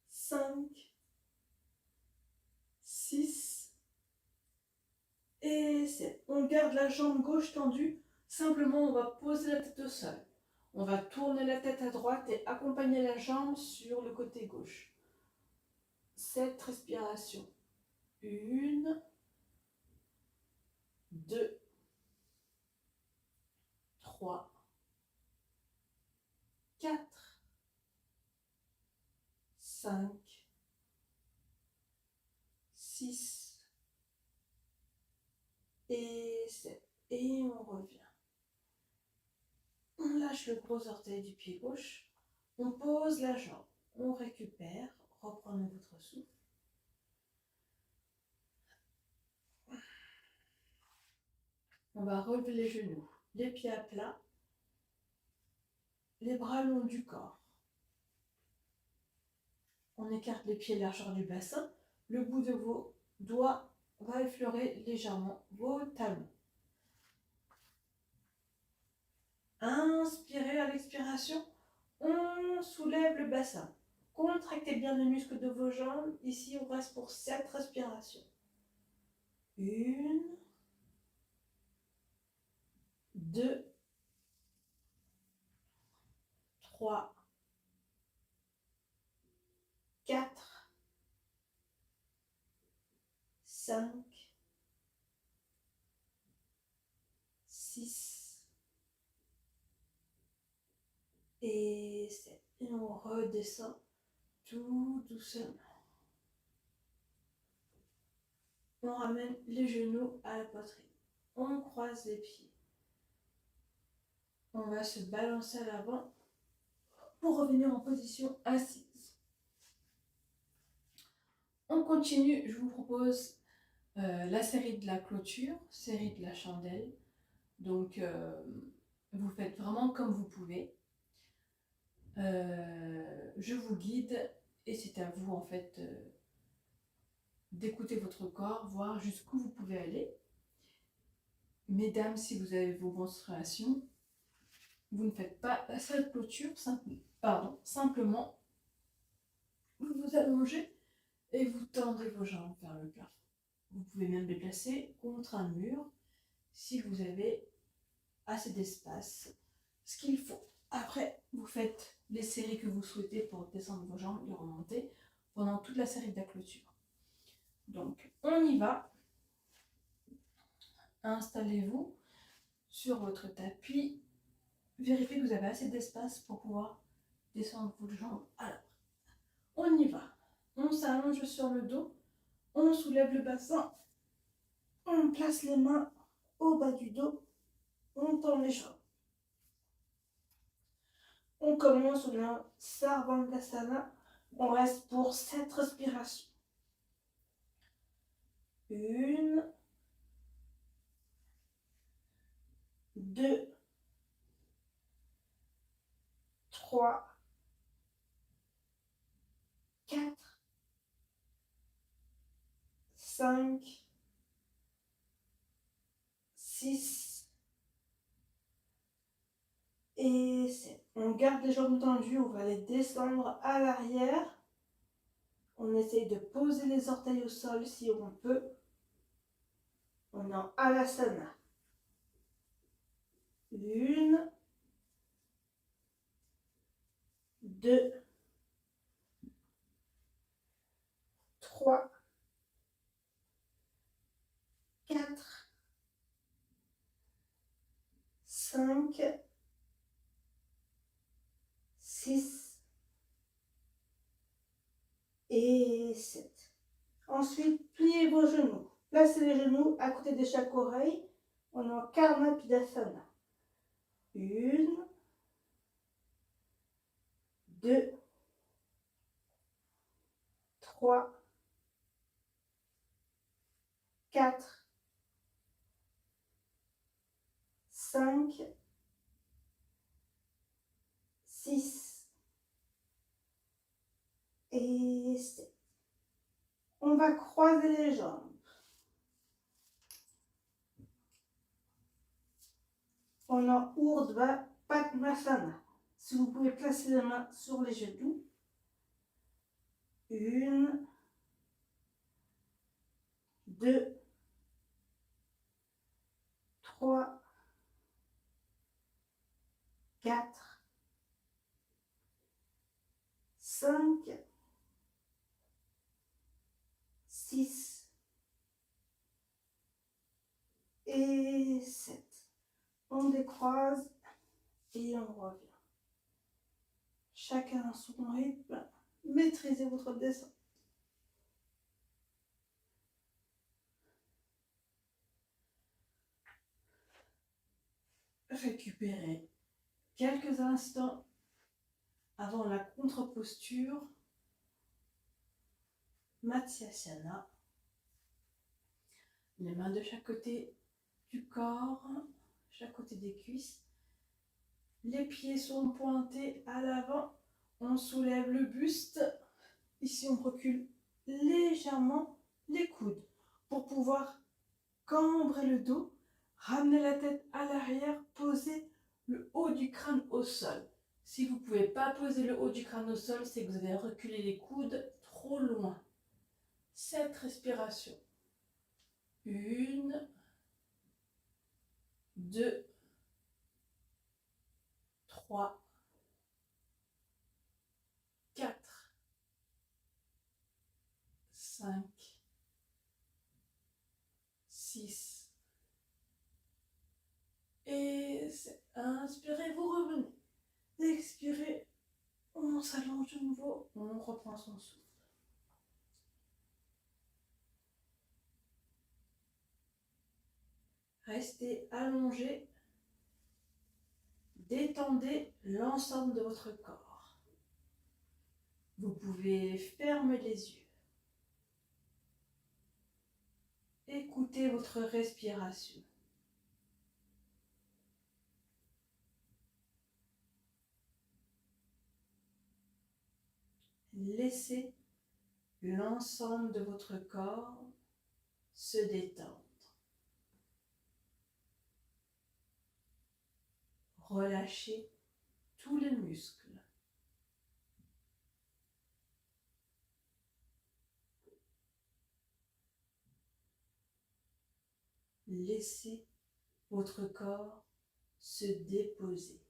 5, 6 et 7. On garde la jambe gauche tendue, simplement on va poser la tête au sol. On va tourner la tête à droite et accompagner la jambe sur le côté gauche. 7 respirations. 1, 2, 3, 4, 5, 6 et 7. Et on revient. On lâche le gros orteil du pied gauche. On pose la jambe. On récupère. Reprenez votre souffle. On va relever les genoux, les pieds à plat, les bras le long du corps. On écarte les pieds largeur du bassin. Le bout de vos doigts va effleurer légèrement vos talons. Inspirez à l'expiration. On soulève le bassin. Contractez bien les muscles de vos jambes. Ici, on reste pour 7 respirations. 1, 2, 3, 4, 5, 6 et 7. Et on redescend tout doucement. On ramène les genoux à la poitrine. On croise les pieds. On va se balancer à l'avant pour revenir en position assise. On continue, je vous propose la série de la clôture, série de la chandelle. Donc, vous faites vraiment comme vous pouvez. Je vous guide et c'est à vous en fait d'écouter votre corps, voir jusqu'où vous pouvez aller. Mesdames, si vous avez vos menstruations, vous ne faites pas cette clôture, simplement vous vous allongez et vous tendez vos jambes vers le plafond. Vous pouvez même les placer contre un mur si vous avez assez d'espace, ce qu'il faut. Après, vous faites les séries que vous souhaitez pour descendre vos jambes et remonter pendant toute la série de la clôture. Donc, on y va. Installez-vous sur votre tapis. Vérifiez que vous avez assez d'espace pour pouvoir descendre vos jambes à l'avant. On y va. On s'allonge sur le dos. On soulève le bassin. On place les mains au bas du dos. On tend les jambes. On commence, on a Sarvangasana. On reste pour 7 respirations. 1, 2, 3, 4, 5, 6 et 7. On garde les jambes tendues, on va les descendre à l'arrière. On essaye de poser les orteils au sol si on peut. On est en Alasana. 1, 2, 3, 4, 5, 6 et 7. Ensuite, pliez vos genoux. Placez les genoux à côté de chaque oreille. On est en Karma Pidasana. 1, 2, 3, 4, 5, 6 et 7. On va croiser les jambes. On a Urdhva Padmasana. Si vous pouvez placer les mains sur les genoux. 1, 2, 3, 4, 5, 6 et 7. On décroise et on revient. Chacun à son rythme. Maîtrisez votre descente. Récupérez quelques instants avant la contre-posture Matsyasana. Les mains de chaque côté du corps, chaque côté des cuisses. Les pieds sont pointés à l'avant. On soulève le buste. Ici, on recule légèrement les coudes pour pouvoir cambrer le dos. Ramener la tête à l'arrière, poser le haut du crâne au sol. Si vous ne pouvez pas poser le haut du crâne au sol, c'est que vous avez reculé les coudes trop loin. 7 respirations. 1, 2, 3, 4, 5, 6 et 7. Inspirez, vous revenez. Expirez, on s'allonge de nouveau, on reprend son souffle. Restez allongé. Détendez l'ensemble de votre corps. Vous pouvez fermer les yeux. Écoutez votre respiration. Laissez l'ensemble de votre corps se détendre. Relâchez tous les muscles. Laissez votre corps se déposer.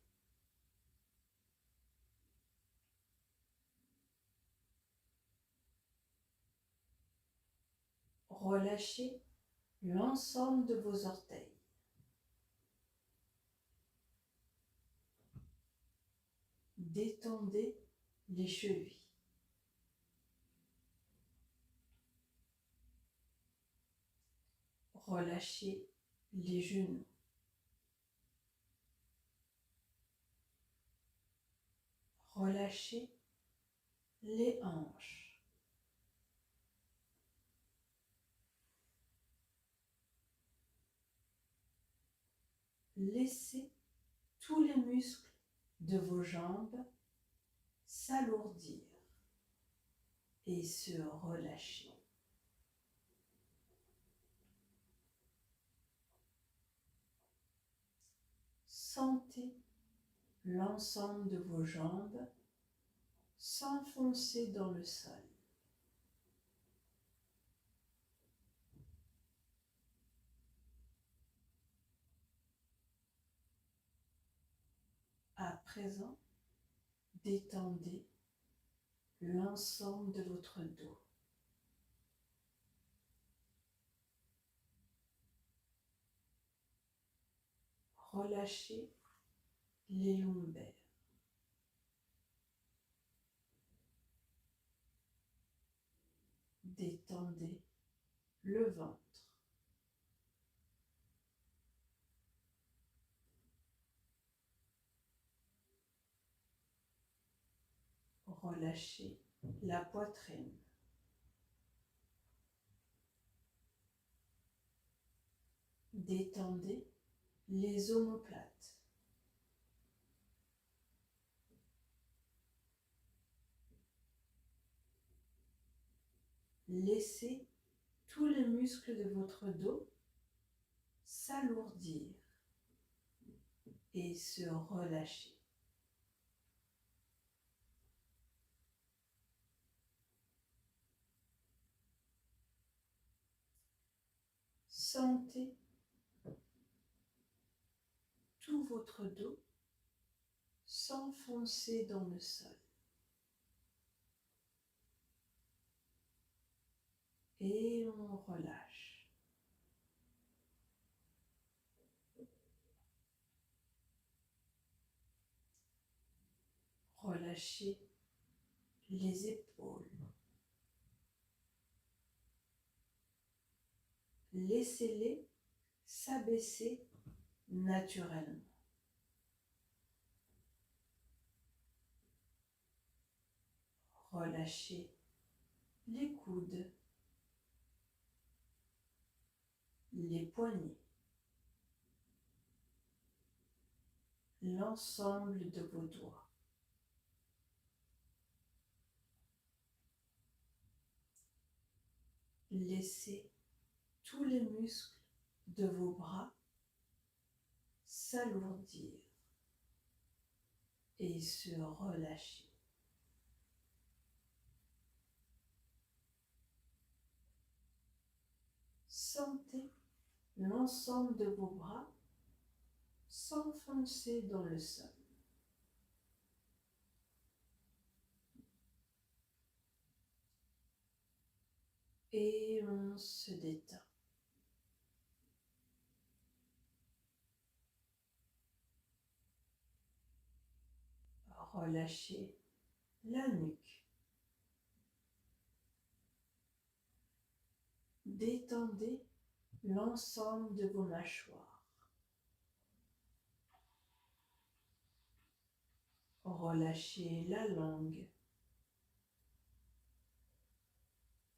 Relâchez l'ensemble de vos orteils. Détendez les chevilles. Relâchez les genoux. Relâchez les hanches. Laissez tous les muscles de vos jambes s'alourdir et se relâcher. Sentez l'ensemble de vos jambes s'enfoncer dans le sol. À présent, détendez l'ensemble de votre dos. Relâchez les lombaires. Détendez le ventre. relâchez la poitrine. Détendez les omoplates. Laissez tous les muscles de votre dos s'alourdir et se relâcher. Sentez tout votre dos s'enfoncer dans le sol. Et on relâche. Relâchez les épaules. Laissez-les s'abaisser naturellement. Relâchez les coudes, les poignets, l'ensemble de vos doigts. Laissez tous les muscles de vos bras s'alourdir et se relâcher. Sentez l'ensemble de vos bras s'enfoncer dans le sol. Et on se détend. Relâchez la nuque. Détendez l'ensemble de vos mâchoires. Relâchez la langue.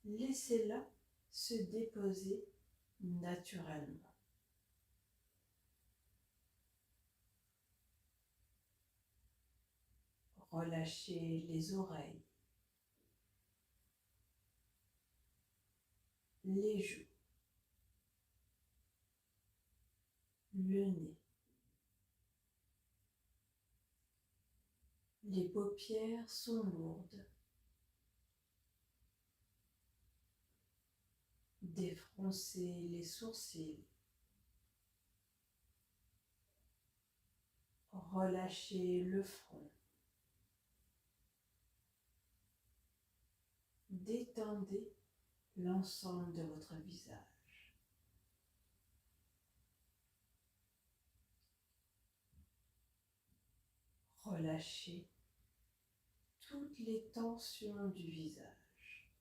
Laissez-la se déposer naturellement. Relâchez les oreilles, les joues, le nez, les paupières sont lourdes. Défroncez les sourcils. Relâchez le front. Détendez l'ensemble de votre visage. Relâchez toutes les tensions du visage.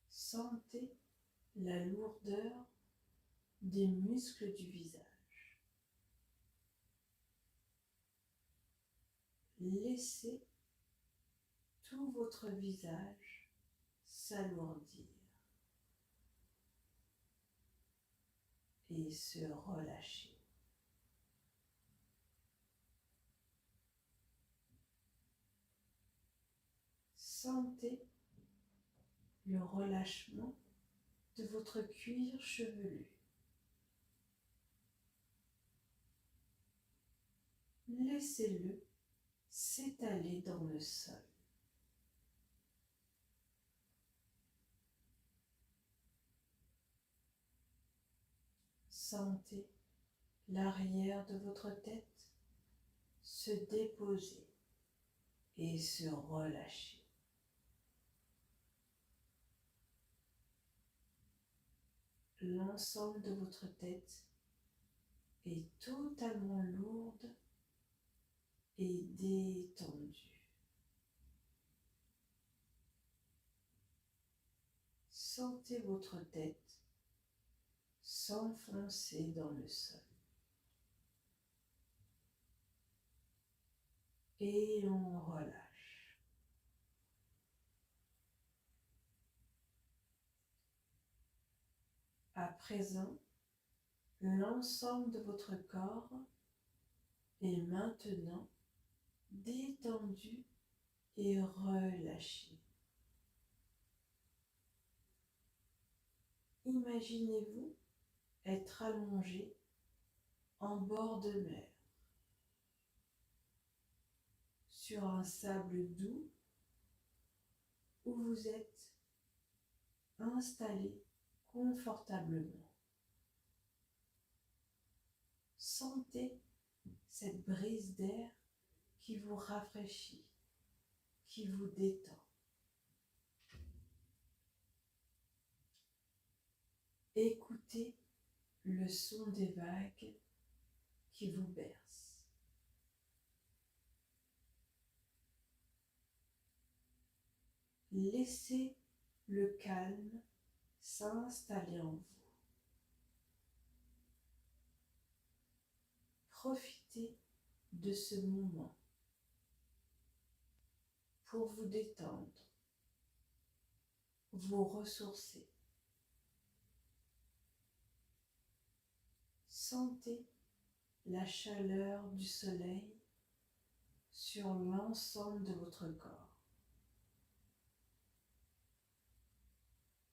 Sentez la lourdeur des muscles du visage. Laissez tout votre visage s'alourdir et se relâcher. Sentez le relâchement de votre cuir chevelu. Laissez-le s'étaler dans le sol. Sentez l'arrière de votre tête se déposer et se relâcher. L'ensemble de votre tête est totalement lourde et détendue. Sentez votre tête s'enfoncer dans le sol. et on relâche. À présent, l'ensemble de votre corps est maintenant détendu et relâché. Imaginez-vous être allongé en bord de mer, sur un sable doux où vous êtes installé confortablement. Sentez cette brise d'air qui vous rafraîchit, qui vous détend. Écoutez le son des vagues qui vous bercent. Laissez le calme s'installer en vous. Profitez de ce moment pour vous détendre, vous ressourcer. Sentez la chaleur du soleil sur l'ensemble de votre corps.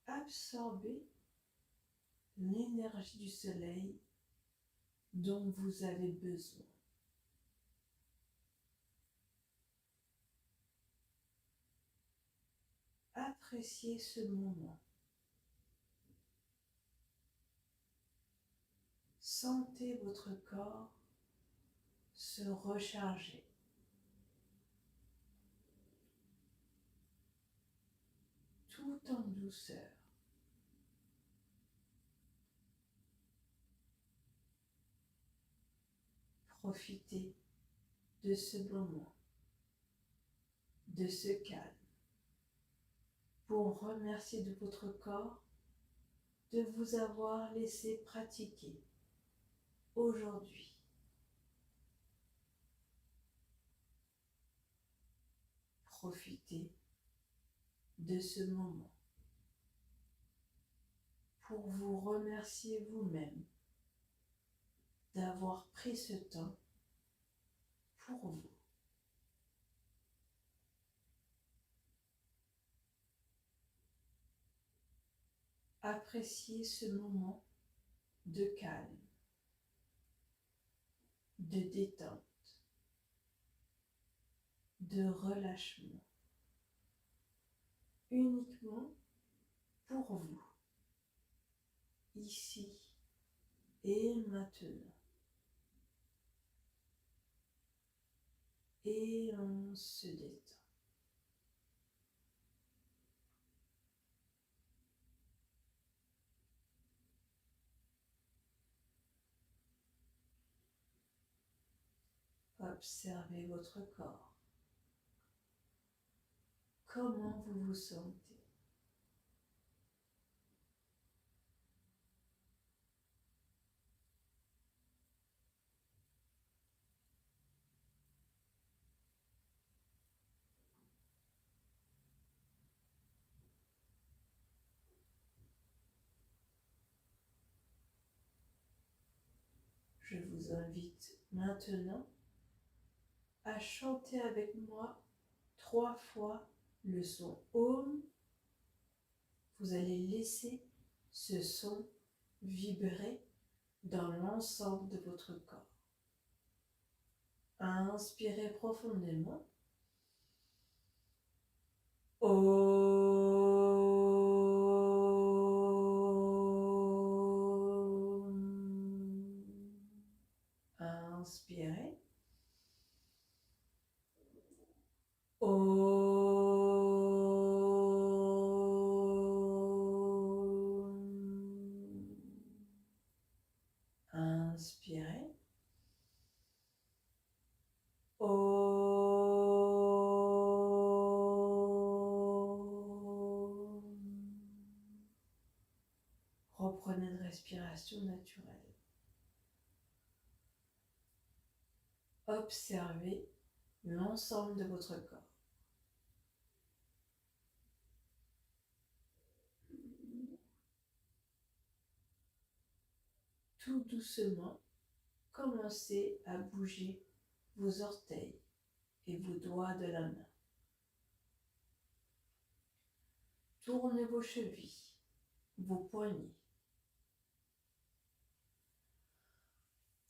Absorbez l'énergie du soleil dont vous avez besoin. Appréciez ce moment. Sentez votre corps se recharger. Tout en douceur. Profitez de ce moment, de ce calme, pour remercier de votre corps de vous avoir laissé pratiquer aujourd'hui. Profitez de ce moment pour vous remercier vous-même d'avoir pris ce temps pour vous. Appréciez ce moment de calme, de détente, de relâchement, uniquement pour vous, ici et maintenant. Et on se détend. Observez votre corps. Comment vous vous sentez? Je vous invite maintenant à chanter avec moi 3 fois le son Om. Vous allez laisser ce son vibrer dans l'ensemble de votre corps. Inspirez profondément. Inspirez. Inspirez. Reprenez une respiration naturelle. Observez l'ensemble de votre corps. Tout doucement, commencez à bouger vos orteils et vos doigts de la main. Tournez vos chevilles, vos poignets.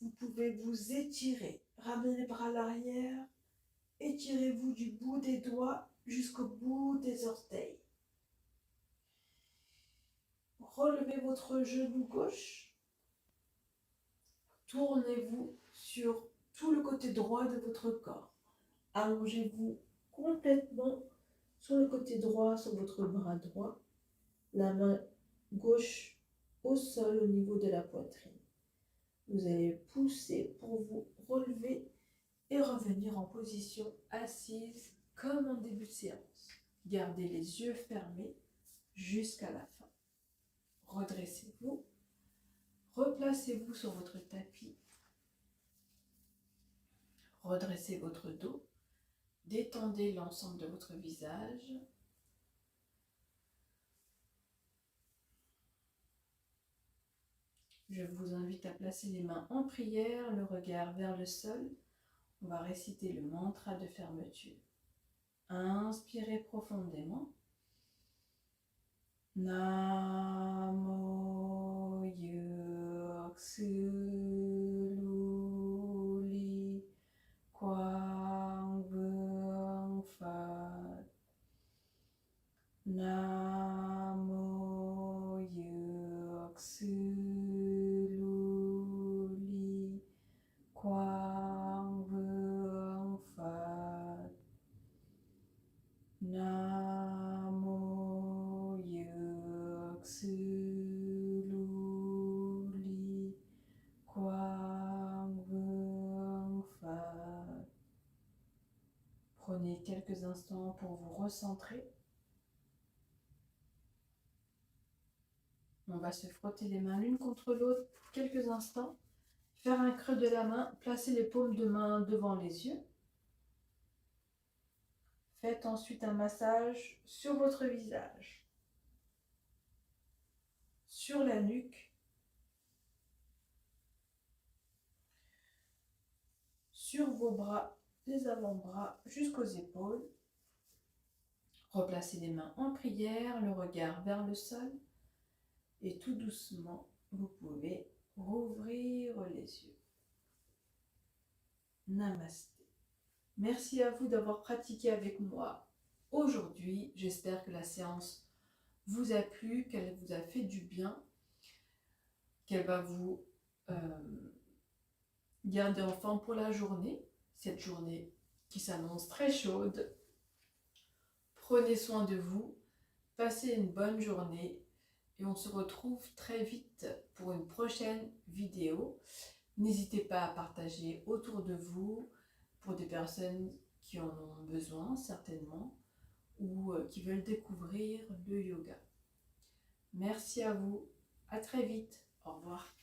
Vous pouvez vous étirer, ramenez les bras à l'arrière, étirez-vous du bout des doigts jusqu'au bout des orteils. Relevez votre genou gauche, tournez-vous sur tout le côté droit de votre corps. Allongez-vous complètement sur le côté droit, sur votre bras droit, la main gauche au sol au niveau de la poitrine. Vous allez pousser pour vous relever et revenir en position assise comme en début de séance. Gardez les yeux fermés jusqu'à la fin. Redressez-vous, replacez-vous sur votre tapis, redressez votre dos, détendez l'ensemble de votre visage. Je vous invite à placer les mains en prière, le regard vers le sol. On va réciter le mantra de fermeture. Inspirez profondément. Namo Yuksululi Quang Vương Phật. Namo Yuksululi Quang Vương Phật. Namo Yuksululi Quang Vương Phật. Prenez quelques instants pour vous recentrer. On va se frotter les mains l'une contre l'autre pour quelques instants. Faire un creux de la main, placer les paumes de main devant les yeux. Faites ensuite un massage sur votre visage, sur la nuque, sur vos bras, les avant-bras jusqu'aux épaules. Replacez les mains en prière, le regard vers le sol et tout doucement, vous pouvez rouvrir les yeux. Namasté. Merci à vous d'avoir pratiqué avec moi aujourd'hui. J'espère que la séance vous a plu, qu'elle vous a fait du bien, qu'elle va vous garder en forme pour la journée, cette journée qui s'annonce très chaude. Prenez soin de vous, passez une bonne journée et on se retrouve très vite pour une prochaine vidéo. N'hésitez pas à partager autour de vous pour des personnes qui en ont besoin certainement ou qui veulent découvrir le yoga. Merci à vous, à très vite, au revoir.